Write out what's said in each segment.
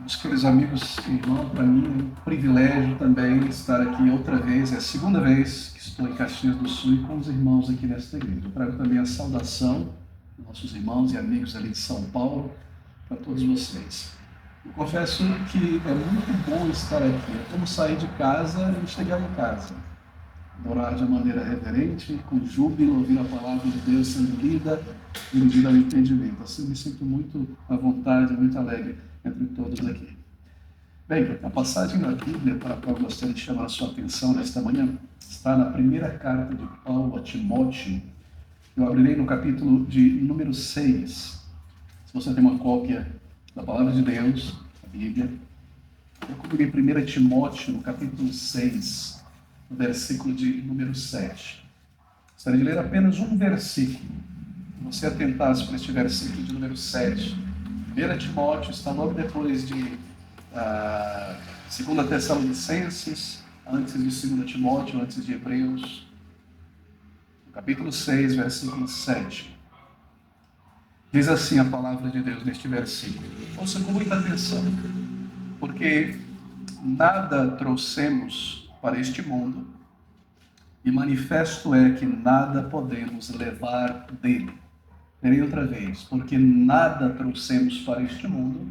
Meus queridos amigos e irmãos, para mim é um privilégio também estar aqui outra vez, é a segunda vez que estou em Caxias do Sul e com os irmãos aqui nesta igreja. Eu trago também a saudação dos nossos irmãos e amigos ali de São Paulo para todos vocês. Eu confesso que é muito bom estar aqui, é como sair de casa e chegar em casa. Adorar de maneira reverente, com júbilo, ouvir a palavra de Deus sendo lida, dirigida ao entendimento. Assim me sinto muito à vontade, muito alegre entre todos aqui. Bem, a passagem da Bíblia para a qual eu gostaria de chamar a sua atenção nesta manhã está na primeira carta de Paulo a Timóteo. Eu abrirei no capítulo de número 6. Se você tem uma cópia da palavra de Deus, a Bíblia, eu cobrirei 1 Timóteo no capítulo 6, no versículo de número 7. Gostaria de ler apenas um versículo. Se você atentasse para este versículo de número 7. 1 Timóteo está logo depois de 2 Tessalonicenses, antes de 2 Timóteo, antes de Hebreus. No capítulo 6, versículo 7. Diz assim a palavra de Deus neste versículo. Ouça com muita atenção, porque nada trouxemos para este mundo, e manifesto é que nada podemos levar dele. Verei outra vez, porque nada trouxemos para este mundo,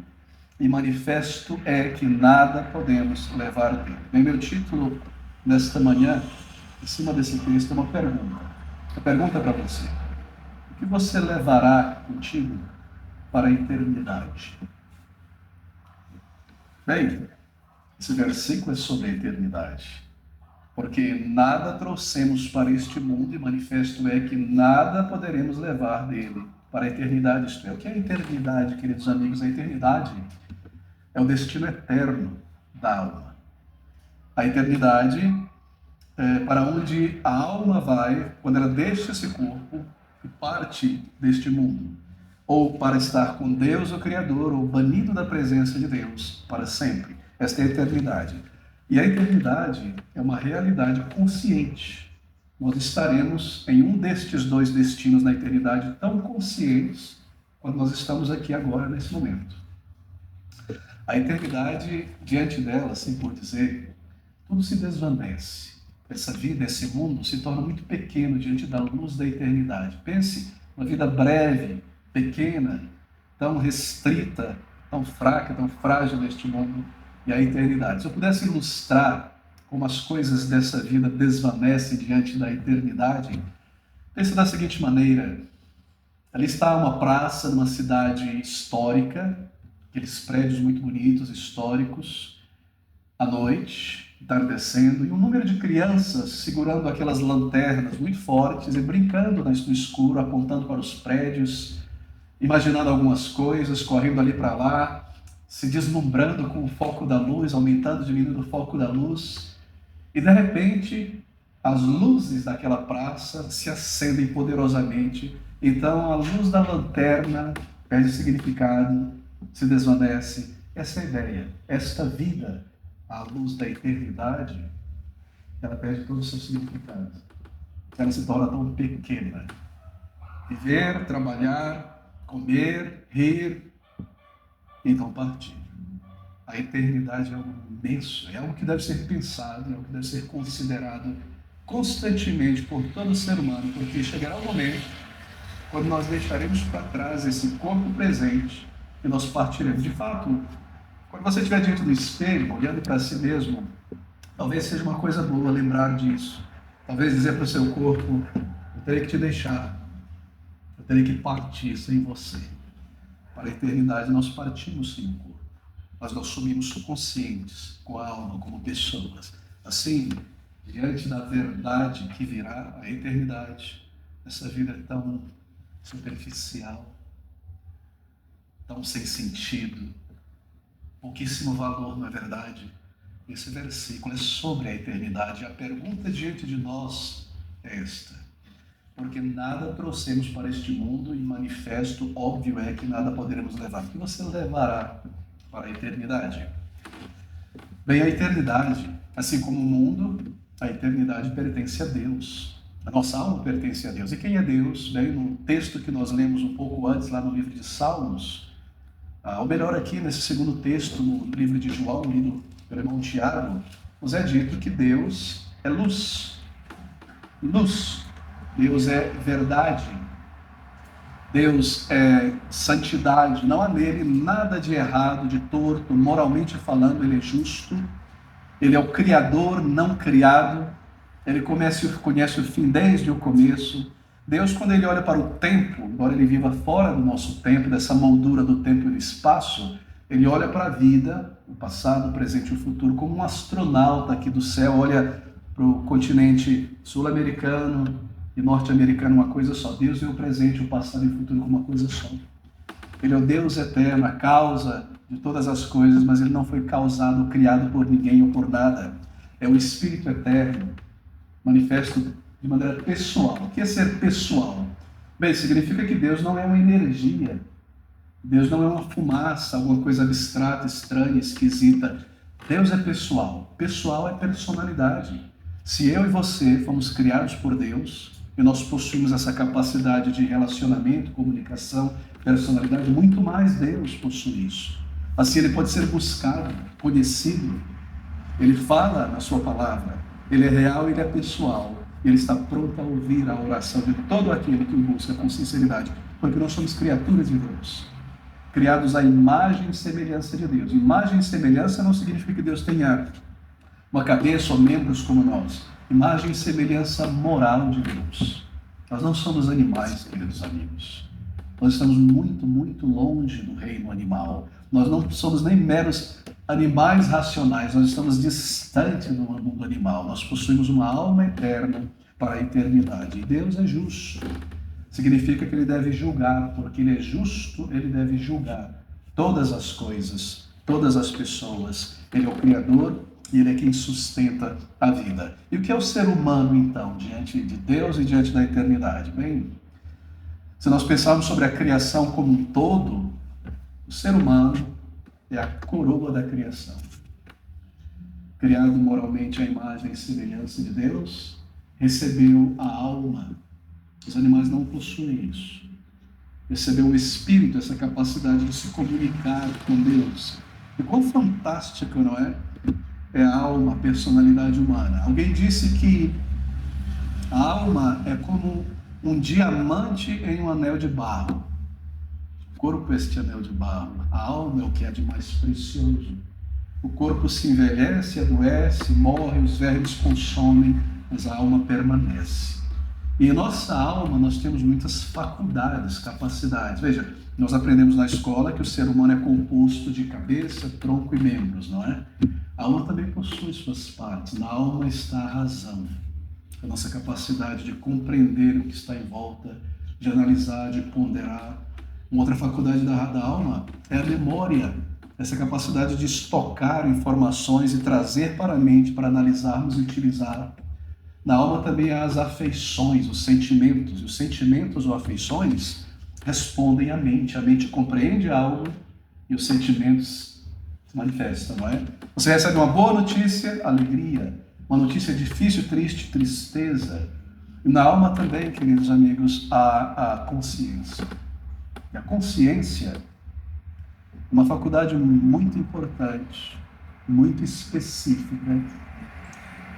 e manifesto é que nada podemos levar dele. Bem, meu título nesta manhã, em cima desse texto, é uma pergunta. A pergunta para você: o que você levará contigo para a eternidade? Bem, esse versículo é sobre a eternidade. Porque nada trouxemos para este mundo, e manifesto é que nada poderemos levar dele para a eternidade. Isto é, o que é a eternidade, queridos amigos? A eternidade é o destino eterno da alma. A eternidade é para onde a alma vai quando ela deixa esse corpo e parte deste mundo. Ou para estar com Deus, o Criador, ou banido da presença de Deus para sempre. Esta é a eternidade. E a eternidade é uma realidade consciente. Nós estaremos em um destes dois destinos na eternidade tão conscientes quando nós estamos aqui agora, nesse momento. A eternidade, diante dela, assim por dizer, tudo se desvanece. Essa vida, esse mundo, se torna muito pequeno diante da luz da eternidade. Pense uma vida breve, pequena, tão restrita, tão fraca, tão frágil neste mundo, e a eternidade. Se eu pudesse ilustrar como as coisas dessa vida desvanecem diante da eternidade, pense da seguinte maneira: ali está uma praça numa cidade histórica, aqueles prédios muito bonitos, históricos, à noite, entardecendo, e um número de crianças segurando aquelas lanternas muito fortes e brincando no escuro, apontando para os prédios, imaginando algumas coisas, correndo ali para lá, se deslumbrando com o foco da luz, aumentando, diminuindo o foco da luz, e de repente as luzes daquela praça se acendem poderosamente. Então a luz da lanterna perde significado, se desvanece. Essa é a ideia. Esta vida, a luz da eternidade, ela perde todo o seu significado. Ela se torna tão pequena. Viver, trabalhar, comer, rir, então partir. A eternidade é algo imenso, é algo que deve ser pensado, é algo que deve ser considerado constantemente por todo ser humano, porque chegará o momento quando nós deixaremos para trás esse corpo presente e nós partiremos. De fato, quando você estiver diante do espelho, olhando para si mesmo, talvez seja uma coisa boa lembrar disso. Talvez dizer para o seu corpo: eu terei que te deixar, eu terei que partir sem você. Para a eternidade nós partimos sem o corpo, mas nós sumimos conscientes, com a alma, como pessoas. Assim, diante da verdade que virá, a eternidade, essa vida é tão superficial, tão sem sentido, pouquíssimo valor, não é verdade? Esse versículo é sobre a eternidade. A pergunta diante de nós é esta: porque nada trouxemos para este mundo, e manifesto, óbvio é que nada poderemos levar. O que você levará para a eternidade? Bem, a eternidade, assim como o mundo, a eternidade pertence a Deus. A nossa alma pertence a Deus. E quem é Deus? Bem, no texto que nós lemos um pouco antes, lá no livro de Salmos, Ou melhor, aqui nesse segundo texto, no livro de João, lido pelo irmão Tiago, nos é dito que Deus é luz. Luz. Deus é verdade. Deus é santidade. Não há nele nada de errado, de torto. Moralmente falando, ele é justo. Ele é o Criador, não criado. Ele conhece o fim desde o começo. Deus, quando ele olha para o tempo, embora ele viva fora do nosso tempo, dessa moldura do tempo e do espaço, ele olha para a vida, o passado, o presente e o futuro, como um astronauta aqui do céu, olha para o continente sul-americano e norte-americano, uma coisa só. Deus vê o presente, o passado e o futuro como uma coisa só. Ele é o Deus eterno, a causa de todas as coisas, mas ele não foi causado, criado por ninguém ou por nada. É o Espírito eterno, manifesto de maneira pessoal. O que é ser pessoal? Bem, significa que Deus não é uma energia. Deus não é uma fumaça, alguma coisa abstrata, estranha, esquisita. Deus é pessoal. Pessoal é personalidade. Se eu e você fomos criados por Deus, e nós possuímos essa capacidade de relacionamento, comunicação, personalidade, muito mais Deus possui isso. Assim, ele pode ser buscado, conhecido. Ele fala na sua palavra. Ele é real, ele é pessoal. Ele está pronto a ouvir a oração de todo aquele que o busca com sinceridade. Porque nós somos criaturas de Deus. Criados à imagem e semelhança de Deus. Imagem e semelhança não significa que Deus tenha uma cabeça ou membros como nós. Imagem e semelhança moral de Deus. Nós não somos animais, queridos amigos. Nós estamos muito, muito longe do reino animal. Nós não somos nem meros animais racionais, nós estamos distantes do mundo animal. Nós possuímos uma alma eterna para a eternidade. E Deus é justo. Significa que ele deve julgar, porque ele é justo, ele deve julgar todas as coisas, todas as pessoas. Ele é o Criador e ele é quem sustenta a vida. E o que é o ser humano, então, diante de Deus e diante da eternidade? Bem, se nós pensarmos sobre a criação como um todo, o ser humano é a coroa da criação. Criado moralmente à imagem e semelhança de Deus, recebeu a alma. Os animais não possuem isso. Recebeu o espírito, essa capacidade de se comunicar com Deus. E quão fantástico, não é? É a alma, a personalidade humana. Alguém disse que a alma é como um diamante em um anel de barro. O corpo é este anel de barro. A alma é o que é de mais precioso. O corpo se envelhece, adoece, morre, os vermes consomem, mas a alma permanece. E em nossa alma nós temos muitas faculdades, capacidades. Veja, nós aprendemos na escola que o ser humano é composto de cabeça, tronco e membros, não é? A alma também possui suas partes. Na alma está a razão. A nossa capacidade de compreender o que está em volta, de analisar, de ponderar. Uma outra faculdade da alma é a memória. Essa capacidade de estocar informações e trazer para a mente para analisarmos e utilizar. Na alma também há as afeições, os sentimentos. E os sentimentos ou afeições respondem à mente. A mente compreende algo e os sentimentos se manifestam, não é? Você recebe uma boa notícia, alegria. Uma notícia difícil, triste, tristeza. E na alma também, queridos amigos, há a consciência. E a consciência é uma faculdade muito importante, muito específica.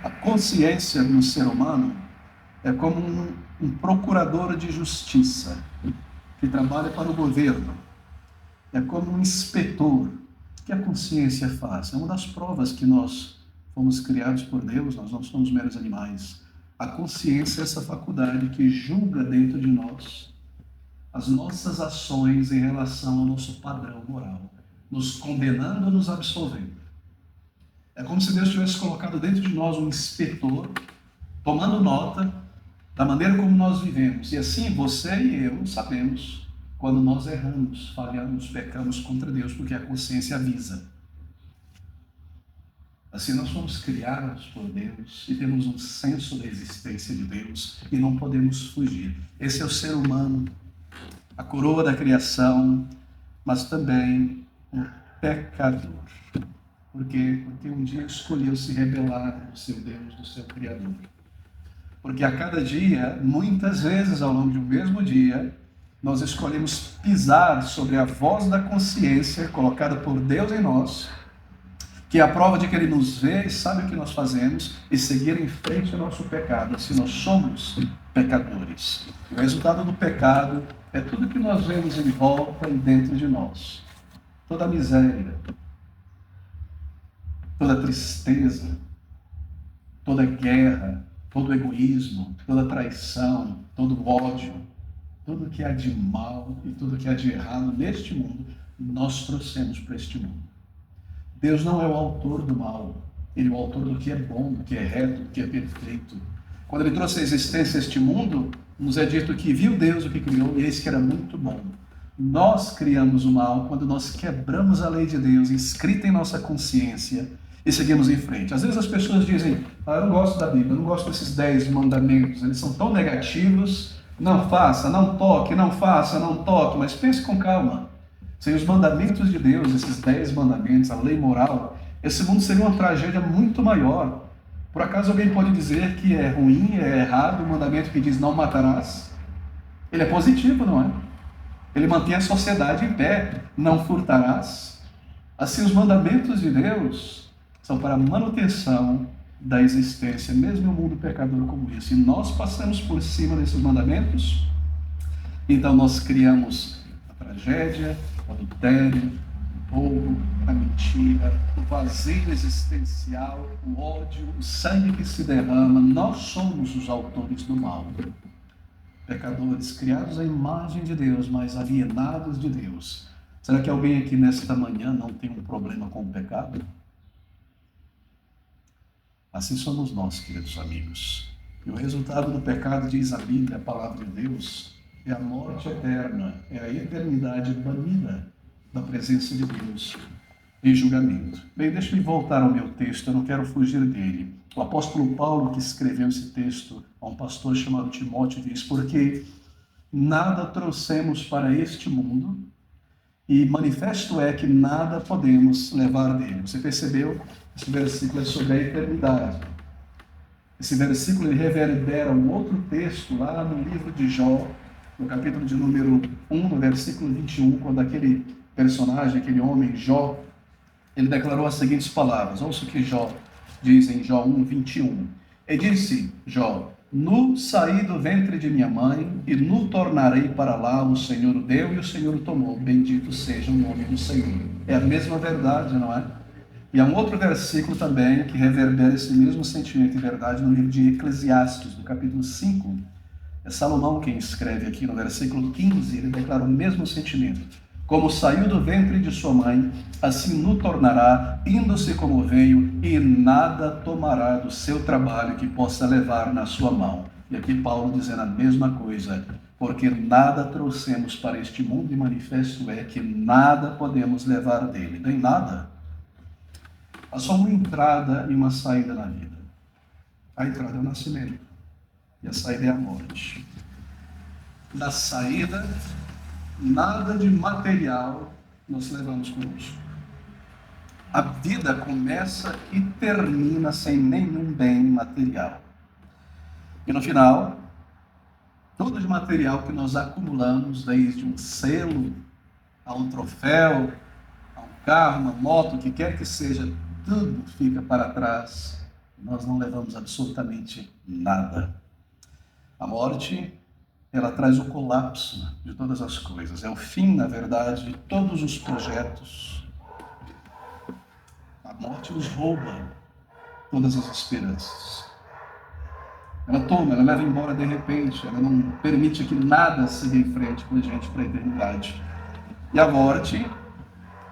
A consciência no ser humano é como um procurador de justiça que trabalha para o governo. É como um inspetor. O que a consciência faz? É uma das provas que nós fomos criados por Deus, nós não somos meros animais. A consciência é essa faculdade que julga dentro de nós as nossas ações em relação ao nosso padrão moral, nos condenando ou nos absolvendo. É como se Deus tivesse colocado dentro de nós um inspetor, tomando nota da maneira como nós vivemos. E assim, você e eu sabemos quando nós erramos, falhamos, pecamos contra Deus, porque a consciência avisa. Assim, nós fomos criados por Deus e temos um senso da existência de Deus e não podemos fugir. Esse é o ser humano, a coroa da criação, mas também um pecador. Por quê? Porque um dia escolheu se rebelar do seu Deus, do seu Criador. Porque a cada dia, muitas vezes ao longo de um mesmo dia, Nós escolhemos pisar sobre a voz da consciência colocada por Deus em nós, que é a prova de que Ele nos vê e sabe o que nós fazemos, e seguir em frente ao nosso pecado, assim nós somos pecadores. O resultado do pecado é tudo que nós vemos em volta e dentro de nós. Toda a miséria, toda a tristeza, toda a guerra, todo o egoísmo, toda a traição, todo o ódio, tudo que há de mal e tudo que há de errado neste mundo, nós trouxemos para este mundo. Deus não é o autor do mal, Ele é o autor do que é bom, do que é reto, do que é perfeito. Quando Ele trouxe a existência a este mundo, nos é dito que viu Deus o que criou e eis que era muito bom. Nós criamos o mal quando nós quebramos a lei de Deus escrita em nossa consciência e seguimos em frente. Às vezes as pessoas dizem, eu não gosto da Bíblia, eu não gosto desses 10 mandamentos, eles são tão negativos, não faça, não toque, não faça, não toque, mas pense com calma. Sem os mandamentos de Deus, esses 10 mandamentos, a lei moral, esse mundo seria uma tragédia muito maior. Por acaso alguém pode dizer que é ruim, é errado o mandamento que diz não matarás? Ele é positivo, não é? Ele mantém a sociedade em pé, não furtarás. Assim, os mandamentos de Deus são para a manutenção da existência, mesmo em um mundo pecador como esse. E nós passamos por cima desses mandamentos, então nós criamos a tragédia, o adultério, o roubo, a mentira, o vazio existencial, o ódio, o sangue que se derrama. Nós somos os autores do mal. Pecadores criados à imagem de Deus, mas alienados de Deus. Será que alguém aqui nesta manhã não tem um problema com o pecado? Assim somos nós, queridos amigos. E o resultado do pecado, diz a Bíblia, a palavra de Deus, é a morte eterna, é a eternidade banida da presença de Deus em julgamento. Bem, deixe-me voltar ao meu texto, eu não quero fugir dele. O apóstolo Paulo, que escreveu esse texto a um pastor chamado Timóteo, diz, porque nada trouxemos para este mundo, e manifesto é que nada podemos levar dele. Você percebeu? Esse versículo é sobre a eternidade. Esse versículo ele reverbera um outro texto lá no livro de Jó, no capítulo de número 1, no versículo 21, quando aquele personagem, aquele homem, Jó, ele declarou as seguintes palavras. Ouça o que Jó diz em Jó 1, 21. E disse Jó, nu saí do ventre de minha mãe, e nu tornarei para lá, o Senhor o deu e o Senhor o tomou. Bendito seja o nome do Senhor. É a mesma verdade, não é? E há um outro versículo também que reverbera esse mesmo sentimento e verdade no livro de Eclesiastes, no capítulo 5. É Salomão quem escreve aqui no versículo 15, ele declara o mesmo sentimento. Como saiu do ventre de sua mãe, assim nu tornará, indo-se como veio, e nada tomará do seu trabalho que possa levar na sua mão. E aqui Paulo dizendo a mesma coisa, porque nada trouxemos para este mundo, e manifesto é que nada podemos levar dele, nem nada. Há só uma entrada e uma saída na vida. A entrada é o nascimento, e a saída é a morte. Na saída, nada de material nós levamos conosco. A vida começa e termina sem nenhum bem material. E no final, todo de material que nós acumulamos, desde um selo, a um troféu, a um carro, uma moto, o que quer que seja, tudo fica para trás. Nós não levamos absolutamente nada. A morte, ela traz o colapso de todas as coisas. É o fim, na verdade, de todos os projetos. A morte nos rouba todas as esperanças. Ela toma, ela leva embora de repente, ela não permite que nada siga em frente com a gente para a eternidade. E a morte,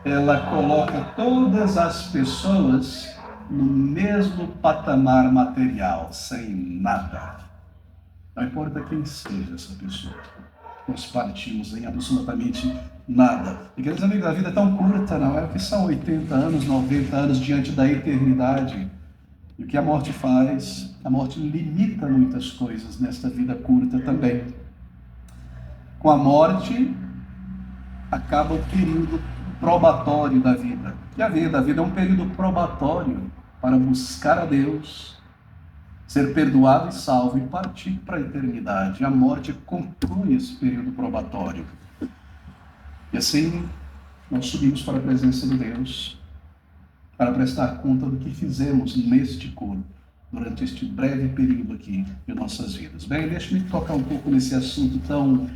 ela coloca todas as pessoas no mesmo patamar material, sem nada. Não importa quem seja essa pessoa, nós partimos em absolutamente nada. E queridos amigos, a vida é tão curta, não é? O que são 80 anos, 90 anos diante da eternidade? E o que a morte faz? A morte limita muitas coisas nesta vida curta também. Com a morte, acaba o período probatório da vida. E a vida é um período probatório para buscar a Deus, ser perdoado e salvo e partir para a eternidade. A morte conclui esse período probatório. E assim, nós subimos para a presença de Deus para prestar conta do que fizemos neste corpo, durante este breve período aqui de nossas vidas. Bem, deixe-me tocar um pouco nesse assunto tão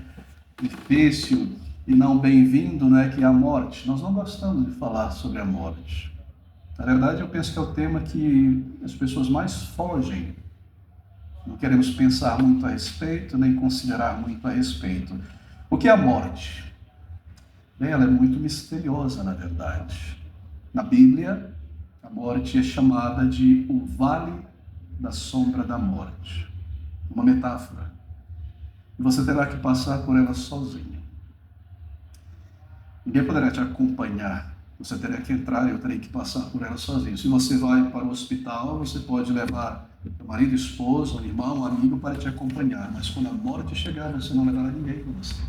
difícil e não bem-vindo, né, que é a morte. Nós não gostamos de falar sobre a morte. Na verdade, eu penso que é o tema que as pessoas mais fogem. Não queremos pensar muito a respeito, nem considerar muito a respeito. O que é a morte? Bem, ela é muito misteriosa, na verdade. Na Bíblia, a morte é chamada de o vale da sombra da morte. Uma metáfora. E você terá que passar por ela sozinho. Ninguém poderá te acompanhar. Você terá que entrar e eu terei que passar por ela sozinho. Se você vai para o hospital, você pode levar seu marido, esposa, um irmão, um amigo para te acompanhar. Mas quando a morte chegar, você não levará ninguém com você.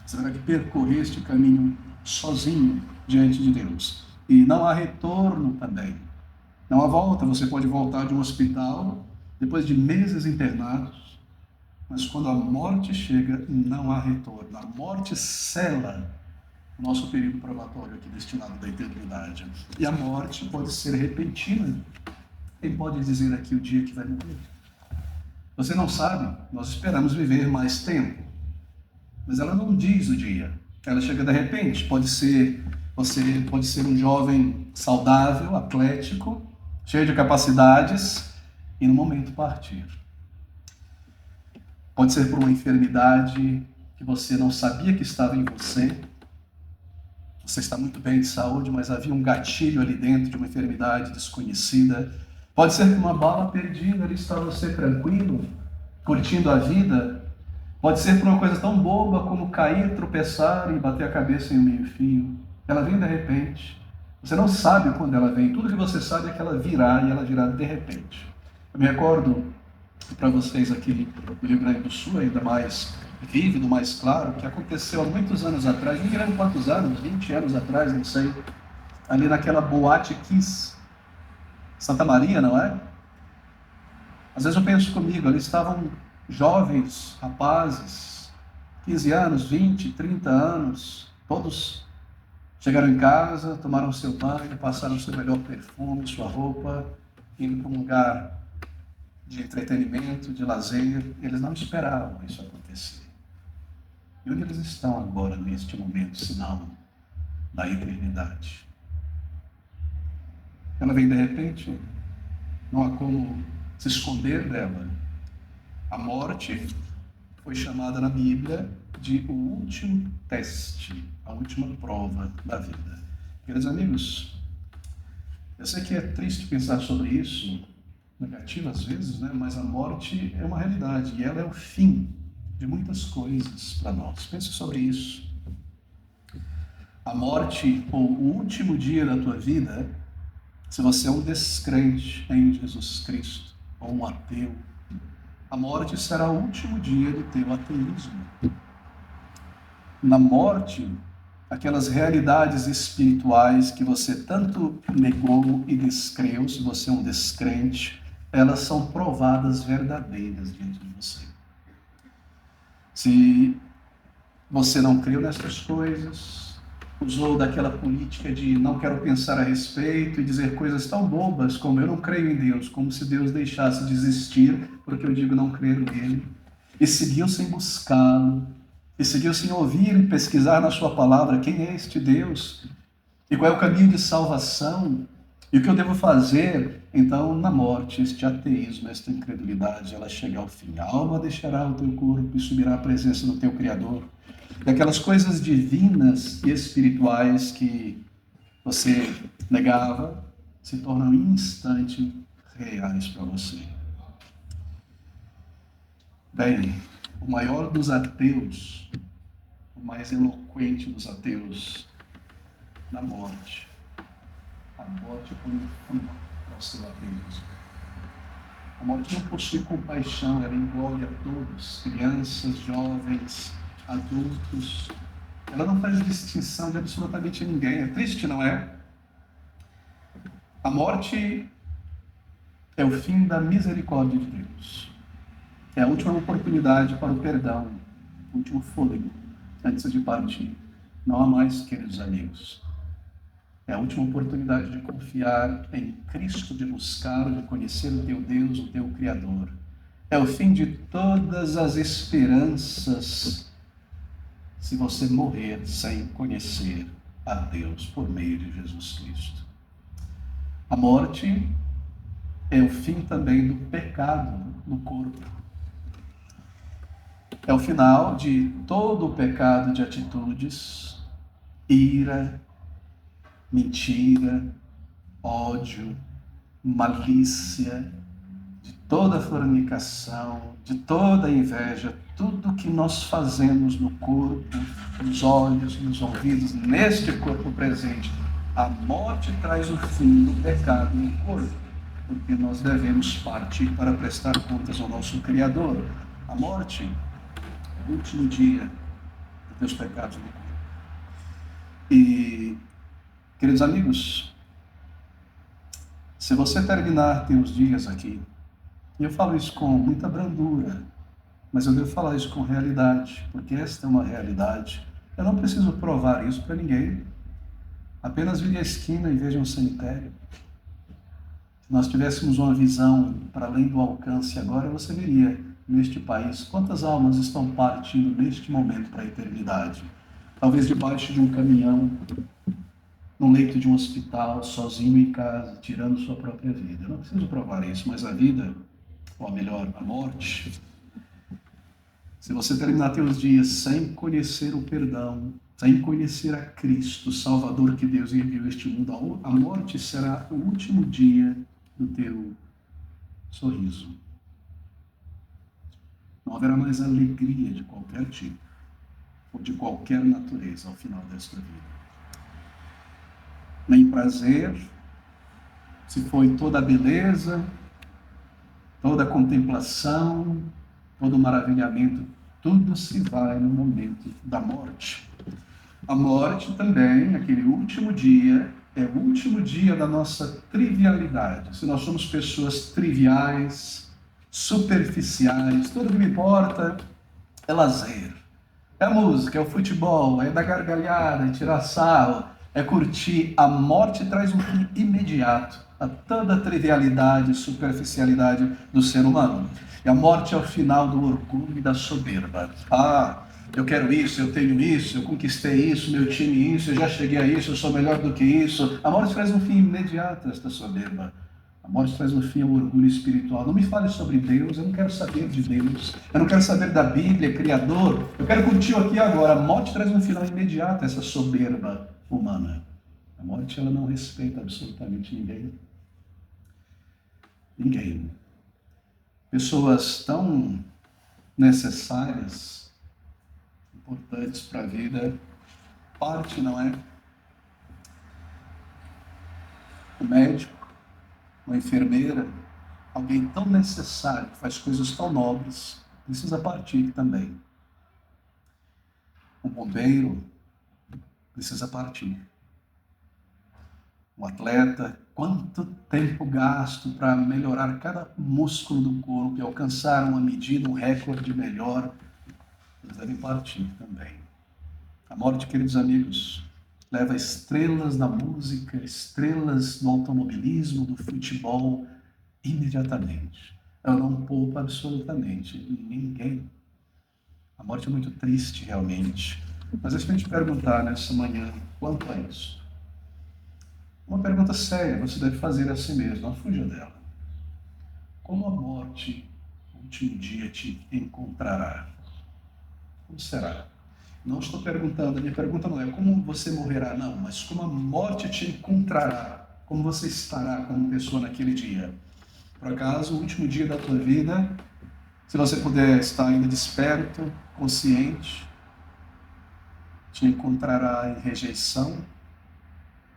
Você terá que percorrer este caminho sozinho diante de Deus. E não há retorno também. Não há volta. Você pode voltar de um hospital depois de meses internados, mas quando a morte chega, não há retorno. A morte sela o nosso período probatório aqui destinado da eternidade. E a morte pode ser repentina. Quem pode dizer aqui o dia que vai morrer? Você não sabe. Nós esperamos viver mais tempo, mas ela não diz o dia. Ela chega de repente. Você pode ser um jovem saudável, atlético, cheio de capacidades e no momento partir. Pode ser por uma enfermidade que você não sabia que estava em você. Você está muito bem de saúde, mas havia um gatilho ali dentro de uma enfermidade desconhecida. Pode ser por uma bala perdida, ali está você tranquilo, curtindo a vida. Pode ser por uma coisa tão boba como cair, tropeçar e bater a cabeça em um meio-fio. Ela vem de repente. Você não sabe quando ela vem. Tudo que você sabe é que ela virá e ela virá de repente. Eu me recordo para vocês aqui do Rio Grande do Sul, ainda mais vívido, mais claro, que aconteceu há muitos anos atrás, não lembro quantos anos, 20 anos atrás, não sei, ali naquela Boate Kiss, Santa Maria, não é? Às vezes eu penso comigo, ali estavam jovens, rapazes, 15 anos, 20, 30 anos, todos chegaram em casa, tomaram seu banho, passaram seu melhor perfume, sua roupa, indo para um lugar de entretenimento, de lazer. Eles não esperavam isso acontecer. E onde eles estão agora, neste momento, senão na eternidade? Ela vem de repente, não há como se esconder dela. A morte foi chamada na Bíblia de o último teste, a última prova da vida. Queridos amigos, eu sei que é triste pensar sobre isso, negativo às vezes, né? Mas a morte é uma realidade e ela é o fim de muitas coisas para nós. Pense sobre isso. A morte, ou o último dia da tua vida, se você é um descrente em Jesus Cristo, ou um ateu, a morte será o último dia do teu ateísmo. Na morte, aquelas realidades espirituais que você tanto negou e descreu, se você é um descrente, elas são provadas verdadeiras diante de você. Se você não creu nessas coisas, usou daquela política de não quero pensar a respeito e dizer coisas tão bobas como eu não creio em Deus, como se Deus deixasse de existir porque eu digo não crer nele, e seguiu sem buscá-lo, e seguiu sem ouvir e pesquisar na sua palavra quem é este Deus e qual é o caminho de salvação e o que eu devo fazer. Então, na morte, este ateísmo, esta incredulidade, ela chega ao fim. A alma deixará o teu corpo e subirá à presença do teu Criador. E aquelas coisas divinas e espirituais que você negava se tornam em um instante reais para você. Bem, o maior dos ateus, o mais eloquente dos ateus, na morte. A morte põe um fim ao seu ateísmo. A morte não possui compaixão, ela engole a todos, crianças, jovens, adultos. Ela não faz distinção de absolutamente ninguém. É triste, não é? A morte É o fim da misericórdia de Deus. É a última oportunidade para o perdão, o último fôlego antes de partir. Não há mais, queridos amigos. É a última oportunidade de confiar em Cristo, de buscar, de conhecer o teu Deus, o teu Criador. É o fim de todas as esperanças se você morrer sem conhecer a Deus por meio de Jesus Cristo. A morte é o fim também do pecado no corpo. É o final de todo o pecado de atitudes, ira, mentira, ódio, malícia, de toda fornicação, de toda inveja, tudo que nós fazemos no corpo, nos olhos, nos ouvidos, neste corpo presente. A morte traz o fim do pecado no corpo, porque nós devemos partir para prestar contas ao nosso Criador. A morte é o último dia dos teus pecados no corpo. E, queridos amigos, se você terminar teus dias aqui, e eu falo isso com muita brandura, mas eu devo falar isso com realidade, porque esta é uma realidade. Eu não preciso provar isso para ninguém. Apenas vire à esquina e veja um cemitério. Se nós tivéssemos uma visão para além do alcance agora, você veria neste país quantas almas estão partindo neste momento para a eternidade. Talvez debaixo de um caminhão, num leito de um hospital, sozinho em casa, tirando sua própria vida. Eu não preciso provar isso, mas a vida, ou melhor, a morte, se você terminar teus dias sem conhecer o perdão, sem conhecer a Cristo, o Salvador que Deus enviou a este mundo, a morte será o último dia do teu sorriso. Não haverá mais alegria de qualquer tipo, ou de qualquer natureza ao final desta vida. Nem prazer, se foi toda a beleza, toda a contemplação, todo o maravilhamento, tudo se vai no momento da morte. A morte também, aquele último dia, é o último dia da nossa trivialidade. Se nós somos pessoas triviais, superficiais, tudo que me importa é lazer. É a música, é o futebol, é dar gargalhada, é tirar sarro, é curtir. A morte traz um fim imediato a toda a trivialidade e superficialidade do ser humano. E a morte é o final do orgulho e da soberba. Eu quero isso, eu tenho isso, eu conquistei isso, meu time isso, eu já cheguei a isso, eu sou melhor do que isso. A morte traz um fim imediato a esta soberba. A morte traz um fim ao orgulho espiritual. Não me fale sobre Deus, eu não quero saber de Deus. Eu não quero saber da Bíblia, Criador. Eu quero curtir aqui agora. A morte traz um final imediato a essa soberba humana. A morte, ela não respeita absolutamente ninguém. Ninguém. Pessoas tão necessárias, importantes para a vida, parte, não é? O médico, uma enfermeira, alguém tão necessário, que faz coisas tão nobres, precisa partir também. Um bombeiro precisa partir. Um atleta, quanto tempo gasto para melhorar cada músculo do corpo e alcançar uma medida, um recorde melhor, eles devem partir também. A morte, queridos amigos, leva estrelas da música, estrelas do automobilismo, do futebol, imediatamente. Ela não poupa absolutamente ninguém. A morte é muito triste, realmente. Mas deixa eu te perguntar nessa manhã, quanto a isso? Uma pergunta séria, você deve fazer a si mesmo, não fuja dela. Como a morte, no último dia, te encontrará? Como será? Não estou perguntando, a minha pergunta não é como você morrerá, não, mas como a morte te encontrará, como você estará como pessoa naquele dia. Por acaso, o último dia da tua vida, se você puder estar ainda desperto, consciente, te encontrará em rejeição.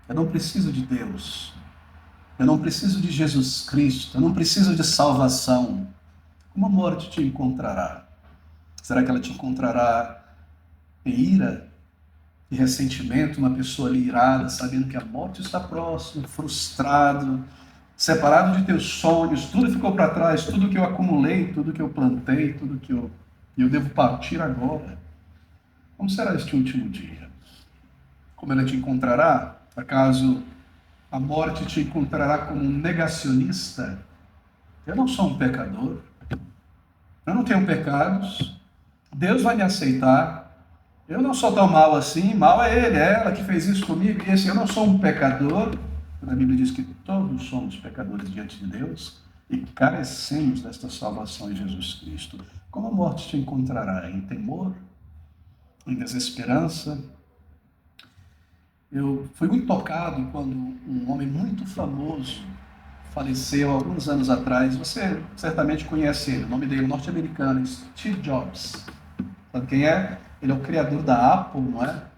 Eu não preciso de Deus, eu não preciso de Jesus Cristo, eu não preciso de salvação. Como a morte te encontrará? Será que ela te encontrará em ira e ressentimento, uma pessoa ali irada, sabendo que a morte está próxima, frustrado, separado de teus sonhos, tudo ficou para trás, tudo que eu acumulei, tudo que eu plantei, tudo que eu devo partir agora. Como será este último dia? Como ela te encontrará? Acaso a morte te encontrará como um negacionista? Eu não sou um pecador, eu não tenho pecados, Deus vai me aceitar, eu não sou tão mal assim, mal é ele, é ela que fez isso comigo, e esse, eu não sou um pecador. A Bíblia diz que todos somos pecadores diante de Deus e carecemos desta salvação em Jesus Cristo. Como a morte te encontrará? Em temor? Em desesperança? Eu fui muito tocado quando um homem muito famoso faleceu alguns anos atrás. Você certamente conhece ele, o nome dele é norte-americano, Steve Jobs. Sabe quem é? Ele é o criador da Apple, não é?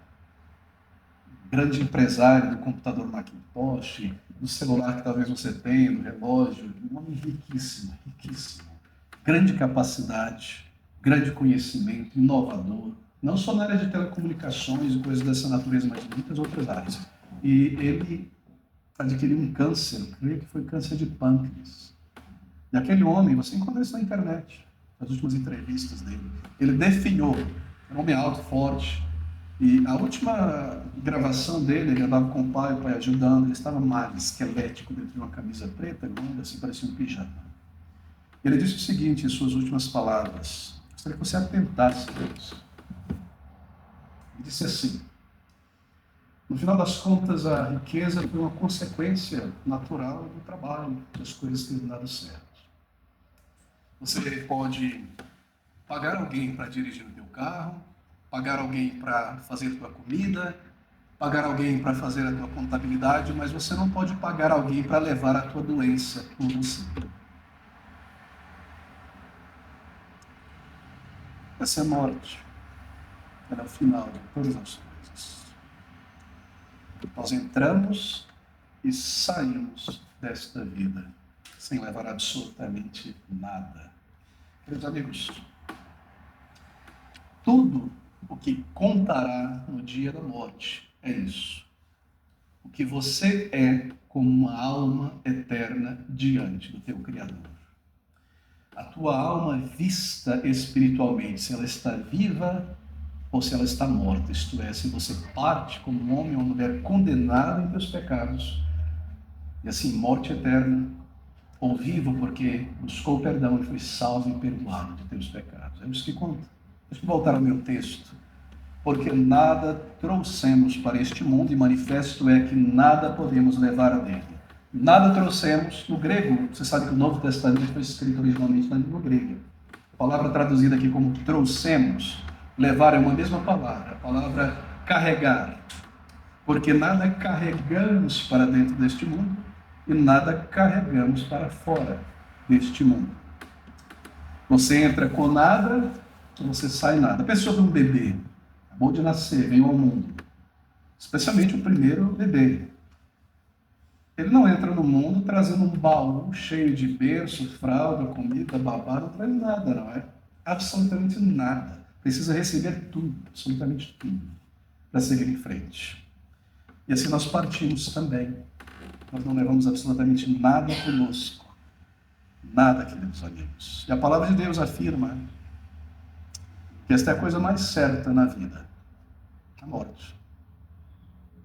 Grande empresário do computador Macintosh, do celular que talvez você tenha, do relógio. Um homem riquíssimo, riquíssimo. Grande capacidade, grande conhecimento, inovador. Não só na área de telecomunicações e coisas dessa natureza, mas em muitas outras áreas. E ele adquiriu um câncer, creio que foi câncer de pâncreas. E aquele homem, você encontra isso na internet, nas últimas entrevistas dele. Ele definhou, era um homem alto, forte. E a última gravação dele, ele andava com o pai ajudando, ele estava magro, esquelético, dentro de uma camisa preta, longa, assim, parecia um pijama. Ele disse o seguinte, em suas últimas palavras, gostaria que você atentasse para isso. Ele disse assim: no final das contas, a riqueza foi uma consequência natural do trabalho, das coisas terem dado certo. Você pode pagar alguém para dirigir o teu carro, pagar alguém para fazer a tua comida, pagar alguém para fazer a tua contabilidade, mas você não pode pagar alguém para levar a tua doença por você. Essa é a morte. Ela é o final de todas as coisas. Nós entramos e saímos desta vida sem levar absolutamente nada. Queridos amigos, tudo o que contará no dia da morte é isso. O que você é como uma alma eterna diante do teu Criador. A tua alma vista espiritualmente, se ela está viva ou se ela está morta, isto é, se você parte como um homem ou mulher condenado em teus pecados, e assim, morte eterna, ou vivo porque buscou perdão e foi salvo e perdoado de teus pecados. É isso que conta. Deixa eu voltar ao meu texto. Porque nada trouxemos para este mundo, e manifesto é que nada podemos levar dele. Nada trouxemos, no grego, você sabe que o Novo Testamento foi escrito originalmente na língua grega. A palavra traduzida aqui como trouxemos, levar é uma mesma palavra, a palavra carregar. Porque nada carregamos para dentro deste mundo e nada carregamos para fora deste mundo. Você entra com nada, você sai nada. Pensa sobre um bebê, acabou de nascer, veio ao mundo. Especialmente o primeiro bebê. Ele não entra no mundo trazendo um baú cheio de berço, fralda, comida, babá, não traz nada, não é? Absolutamente nada. Precisa receber tudo, absolutamente tudo, para seguir em frente. E assim nós partimos também. Nós não levamos absolutamente nada conosco. Nada, queridos amigos. E a palavra de Deus afirma que esta é a coisa mais certa na vida. A morte.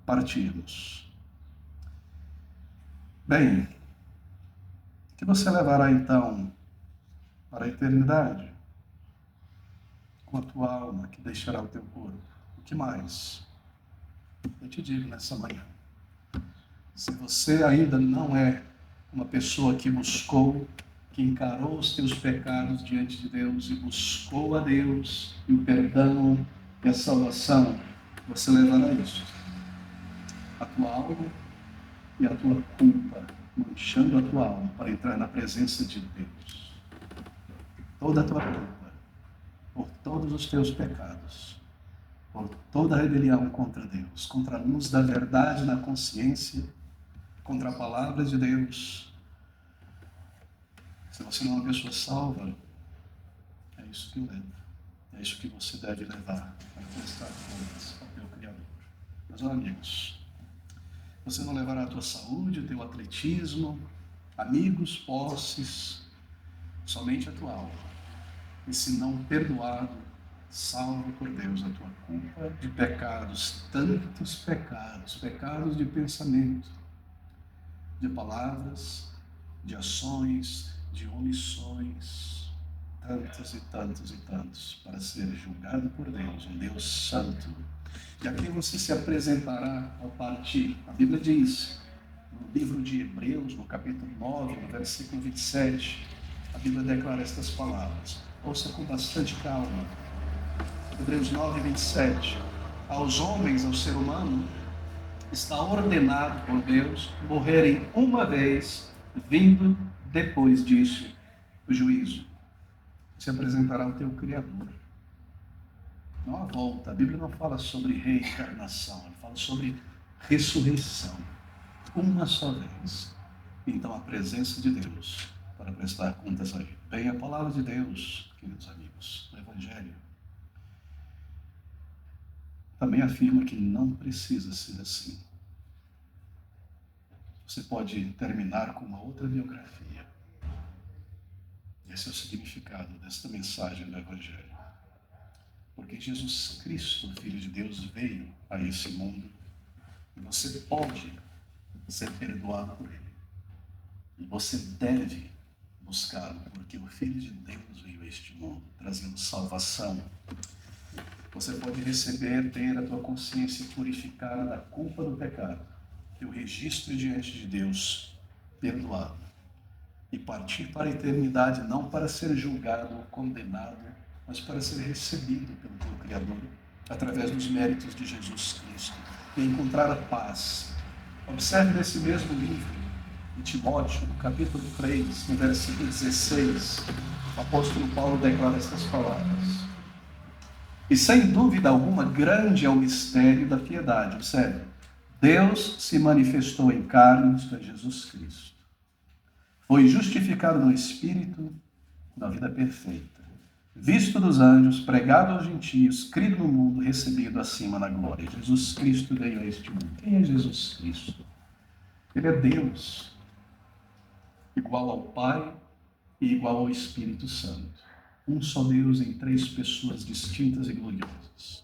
Partirmos. Bem, o que você levará então para a eternidade? Com a tua alma que deixará o teu corpo. O que mais? Eu te digo nessa manhã. Se você ainda não é uma pessoa que buscou, que encarou os teus pecados diante de Deus e buscou a Deus e o perdão e a salvação, você levará isso. A tua alma e a tua culpa, manchando a tua alma para entrar na presença de Deus. Toda a tua culpa, por todos os teus pecados, por toda a rebelião contra Deus, contra a luz da verdade na consciência, contra a palavra de Deus. Se você não é uma pessoa salva, é isso que leva. É isso que você deve levar para prestar contas ao teu Criador. Meus amigos, você não levará a tua saúde, o teu atletismo, amigos, posses, somente a tua alma. E se não perdoado, salvo por Deus a tua culpa de pecados, tantos pecados, pecados de pensamento, de palavras, de ações, de omissões, tantos e tantos e tantos, para ser julgado por Deus, um Deus santo. E aqui você se apresentará ao partir. A Bíblia diz, no livro de Hebreus, no capítulo 9, no versículo 27, a Bíblia declara estas palavras. Ouça com bastante calma. Hebreus 9, 27. Aos homens, ao ser humano, está ordenado por Deus morrerem uma vez, vindo depois disso o juízo. Se apresentará ao teu Criador. Não há volta. A Bíblia não fala sobre reencarnação, ela fala sobre ressurreição. Uma só vez. Então a presença de Deus para prestar contas a Ele. Bem, a palavra de Deus, queridos amigos, no Evangelho, também afirma que não precisa ser assim. Você pode terminar com uma outra biografia. Esse é o significado desta mensagem do Evangelho. Porque Jesus Cristo, Filho de Deus, veio a esse mundo e você pode ser perdoado por Ele. E você deve buscá-lo, porque o Filho de Deus veio a este mundo, trazendo salvação. Você pode receber, ter a tua consciência purificada da culpa do pecado, teu registro diante de Deus perdoado, e partir para a eternidade, não para ser julgado ou condenado, mas para ser recebido pelo teu Criador, através dos méritos de Jesus Cristo, e encontrar a paz. Observe nesse mesmo livro, em Timóteo, no capítulo 3, no versículo 16, o apóstolo Paulo declara estas palavras. E sem dúvida alguma, grande é o mistério da piedade. Observe, Deus se manifestou em carne, isto é, Jesus Cristo. Foi justificado no Espírito, na vida perfeita. Visto dos anjos, pregado aos gentios, crido no mundo, recebido acima na glória. Jesus Cristo veio a este mundo. Quem é Jesus Cristo? Ele é Deus, igual ao Pai e igual ao Espírito Santo. Um só Deus em três pessoas distintas e gloriosas.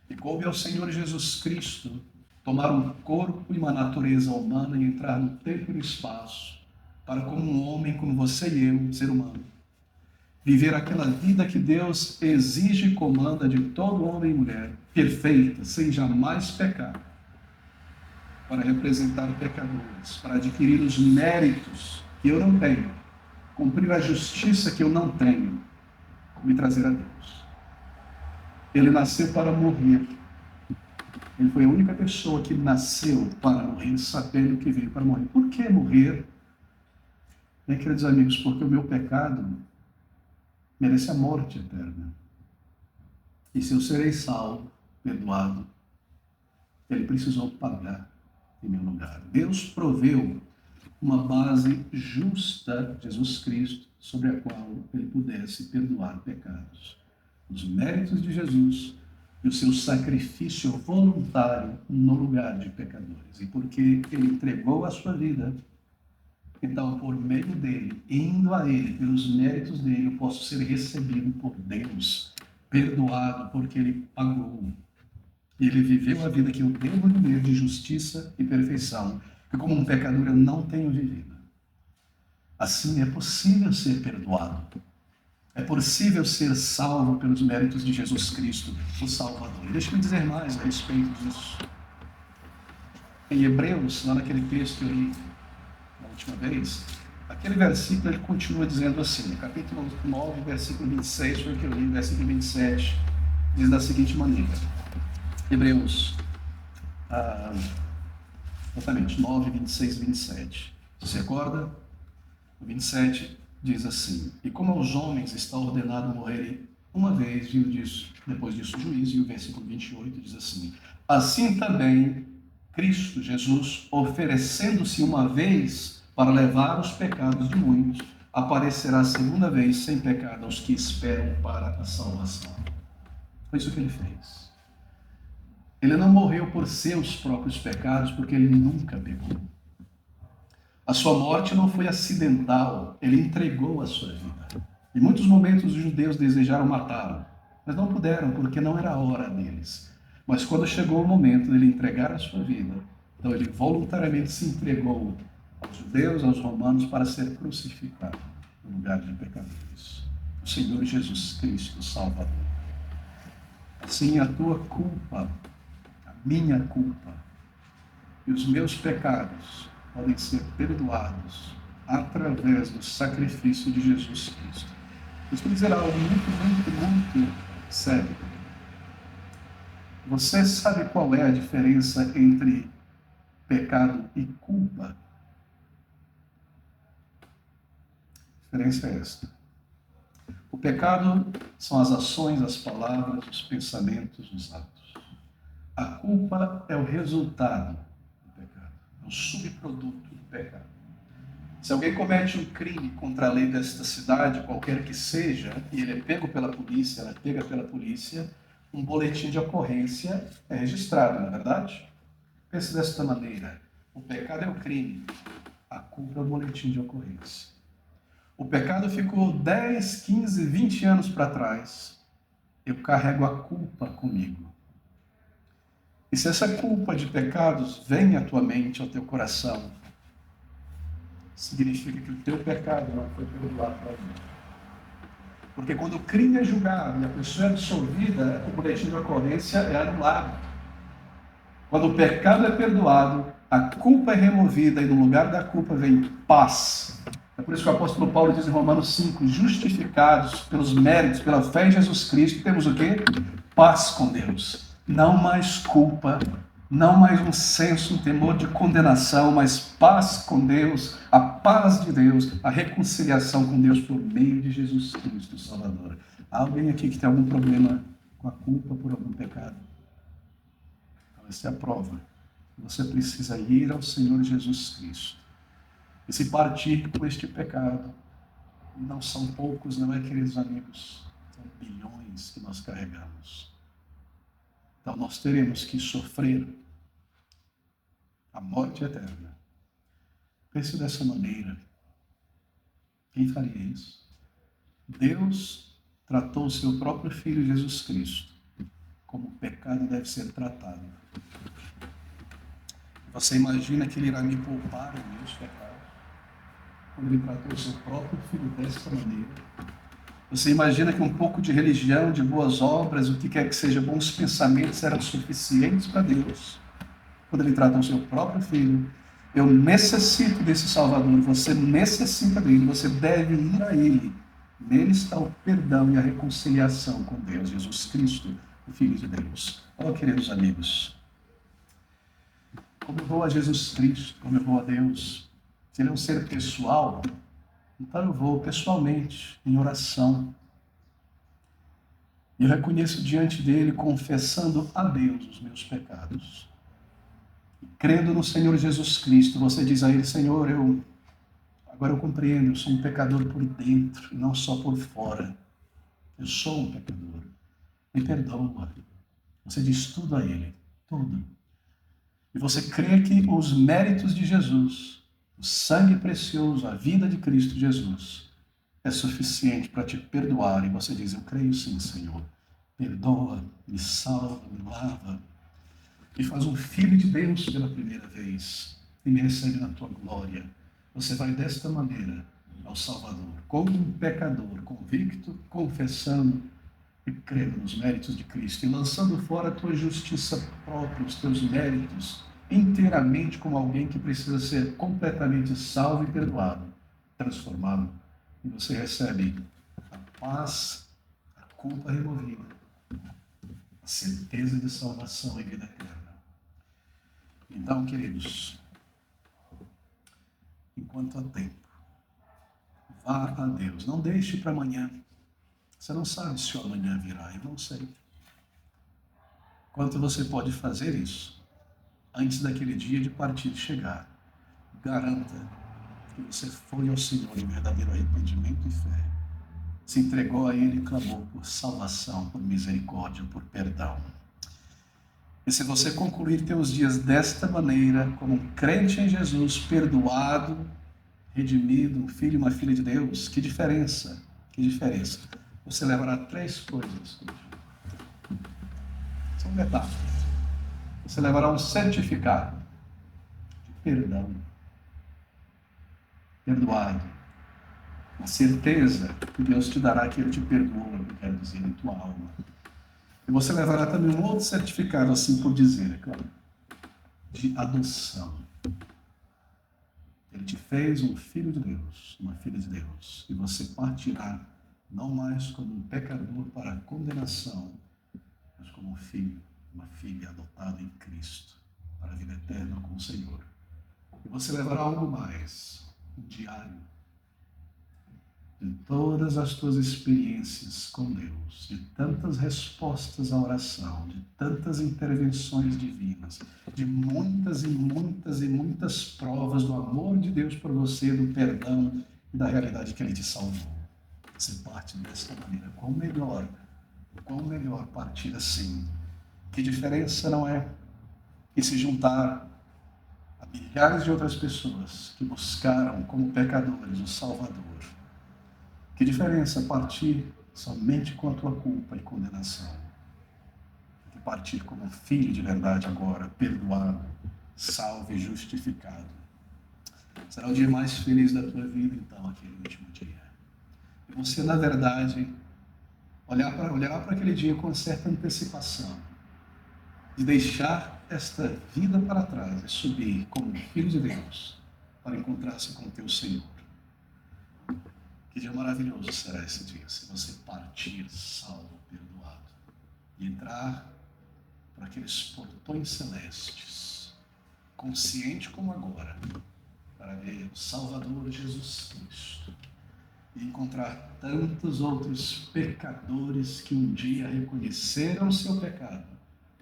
E coube ao Senhor Jesus Cristo tomar um corpo e uma natureza humana e entrar no tempo e no espaço, para como um homem, como você e eu, ser humano, viver aquela vida que Deus exige e comanda de todo homem e mulher, perfeita, sem jamais pecar, para representar pecadores, para adquirir os méritos que eu não tenho, cumprir a justiça que eu não tenho, me trazer a Deus. Ele nasceu para morrer. Ele foi a única pessoa que nasceu para morrer, sabendo que veio para morrer. Por que morrer? Bem, queridos amigos, porque o meu pecado merece a morte eterna. E se eu serei salvo, perdoado, ele precisou pagar em meu lugar. Deus proveu uma base justa, Jesus Cristo, sobre a qual ele pudesse perdoar pecados. Os méritos de Jesus e o seu sacrifício voluntário no lugar de pecadores. E porque ele entregou a sua vida, então, por meio dele, indo a ele, pelos méritos dele, eu posso ser recebido por Deus, perdoado, porque ele pagou. Ele viveu a vida que eu devo viver de justiça e perfeição, que como um pecador eu não tenho vivido. Assim, é possível ser perdoado. É possível ser salvo pelos méritos de Jesus Cristo, o Salvador. E deixa eu dizer mais a respeito disso. Em Hebreus, lá naquele texto que eu li na última vez, aquele versículo ele continua dizendo assim, no capítulo 9, versículo 26, foi o que eu li, versículo 27, diz da seguinte maneira. Hebreus, exatamente, 9, 26 e 27. Você recorda? O 27 diz assim, e como aos homens está ordenado morrerem uma vez, vindo disso, depois disso o juízo, e o versículo 28 diz assim, assim também Cristo Jesus, oferecendo-se uma vez para levar os pecados de muitos, aparecerá segunda vez sem pecado aos que esperam para a salvação. Foi isso que ele fez. Ele não morreu por seus próprios pecados, porque ele nunca pecou. A sua morte não foi acidental, ele entregou a sua vida. Em muitos momentos os judeus desejaram matá-lo, mas não puderam porque não era a hora deles. Mas quando chegou o momento de ele entregar a sua vida, então ele voluntariamente se entregou aos judeus, aos romanos, para ser crucificado no lugar de pecadores. O Senhor Jesus Cristo, Salvador. Assim a tua culpa, a minha culpa e os meus pecados podem ser perdoados através do sacrifício de Jesus Cristo. Eu vou dizer algo muito sério. Você sabe qual é a diferença entre pecado e culpa? A diferença é esta. O pecado são as ações, as palavras, os pensamentos, os atos. A culpa é o resultado do pecado, é o subproduto do pecado. Se alguém comete um crime contra a lei desta cidade, qualquer que seja, e ele é pego pela polícia, ela é pega pela polícia, um boletim de ocorrência é registrado, não é verdade? Pense desta maneira: o pecado é o crime, a culpa é o boletim de ocorrência. O pecado ficou 10, 15, 20 anos para trás. Eu carrego a culpa comigo. E se essa culpa de pecados vem à tua mente, ao teu coração, significa que o teu pecado não foi perdoado para mim. Porque quando o crime é julgado e a pessoa é absolvida, o boletim de ocorrência é anulado. Quando o pecado é perdoado, a culpa é removida e no lugar da culpa vem paz. É por isso que o apóstolo Paulo diz em Romanos 5, justificados pelos méritos, pela fé em Jesus Cristo, temos o quê? Paz com Deus. Não mais culpa, não mais um senso, um temor de condenação, mas paz com Deus, a paz de Deus, a reconciliação com Deus por meio de Jesus Cristo, Salvador. Há alguém aqui que tem algum problema com a culpa por algum pecado? Então, essa é a prova. Você precisa ir ao Senhor Jesus Cristo e se partir com este pecado. E não são poucos, não é, queridos amigos? São bilhões que nós carregamos. Então nós teremos que sofrer a morte eterna. Pense dessa maneira. Quem faria isso? Deus tratou o seu próprio Filho Jesus Cristo como o pecado deve ser tratado. Você imagina que ele irá me poupar os meus pecados? Quando ele tratou o seu próprio Filho desta maneira. Você imagina que um pouco de religião, de boas obras, o que quer que seja, bons pensamentos eram suficientes para Deus? Quando ele tratou o seu próprio Filho, eu necessito desse Salvador, você necessita dele, você deve ir a ele. Nele está o perdão e a reconciliação com Deus, Jesus Cristo, o Filho de Deus. Oh, queridos amigos, como eu vou a Jesus Cristo, como eu vou a Deus, se ele é um ser pessoal, então eu vou pessoalmente, em oração. E eu reconheço diante dele, confessando a Deus os meus pecados. E crendo no Senhor Jesus Cristo, você diz a ele: Senhor, agora eu compreendo, eu sou um pecador por dentro, não só por fora. Eu sou um pecador. Me perdoa. Você diz tudo a ele, tudo. E você crê que os méritos de Jesus, o sangue precioso, a vida de Cristo Jesus, é suficiente para te perdoar. E você diz: eu creio sim, Senhor. Perdoa, me salva, me lava. E faz um filho de Deus pela primeira vez. E me recebe na tua glória. Você vai desta maneira ao Salvador, como um pecador, convicto, confessando e crendo nos méritos de Cristo. E lançando fora a tua justiça própria, os teus méritos, inteiramente como alguém que precisa ser completamente salvo e perdoado, transformado. E você recebe a paz, a culpa removida, a certeza de salvação e vida eterna. Então, queridos, enquanto há tempo, vá a Deus. Não deixe para amanhã. Você não sabe se o amanhã virá, eu não sei. Quanto você pode fazer isso antes daquele dia de partir chegar? Garanta que você foi ao Senhor em verdadeiro arrependimento e fé. Se entregou a Ele e clamou por salvação, por misericórdia, por perdão. E se você concluir teus dias desta maneira, como um crente em Jesus, perdoado, redimido, um filho e uma filha de Deus, que diferença? Que diferença? Você levará 3 coisas. São metáforas. Você levará um certificado de perdão, perdoado, a certeza que Deus te dará que Ele te perdoa, eu quero dizer, em tua alma. E você levará também um outro certificado, assim por dizer, é claro, de adoção. Ele te fez um filho de Deus, uma filha de Deus, e você partirá não mais como um pecador para a condenação, mas como um filho, uma filha adotada em Cristo, para a vida eterna com o Senhor. E você levará algo mais, um diário, de todas as tuas experiências com Deus, de tantas respostas à oração, de tantas intervenções divinas, de muitas e muitas e muitas provas do amor de Deus por você, do perdão e da realidade que Ele te salvou. Você parte dessa maneira. Quão melhor partir assim. Que diferença não é que se juntar a milhares de outras pessoas que buscaram como pecadores o Salvador. Que diferença partir somente com a tua culpa e condenação? Que partir como um filho de verdade agora, perdoado, salvo e justificado. Será o dia mais feliz da tua vida, então, aquele último dia. E você, na verdade, olhará para aquele dia com certa antecipação, de deixar esta vida para trás e subir como filho de Deus para encontrar-se com o teu Senhor. Que dia maravilhoso será esse dia, se você partir salvo, perdoado, e entrar por aqueles portões celestes, consciente como agora, para ver o Salvador Jesus Cristo, e encontrar tantos outros pecadores que um dia reconheceram o seu pecado,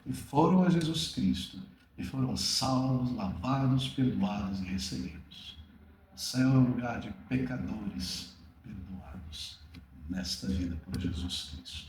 e foram a Jesus Cristo, e foram salvos, lavados, perdoados e recebidos. O céu é um lugar de pecadores perdoados nesta vida por Jesus Cristo.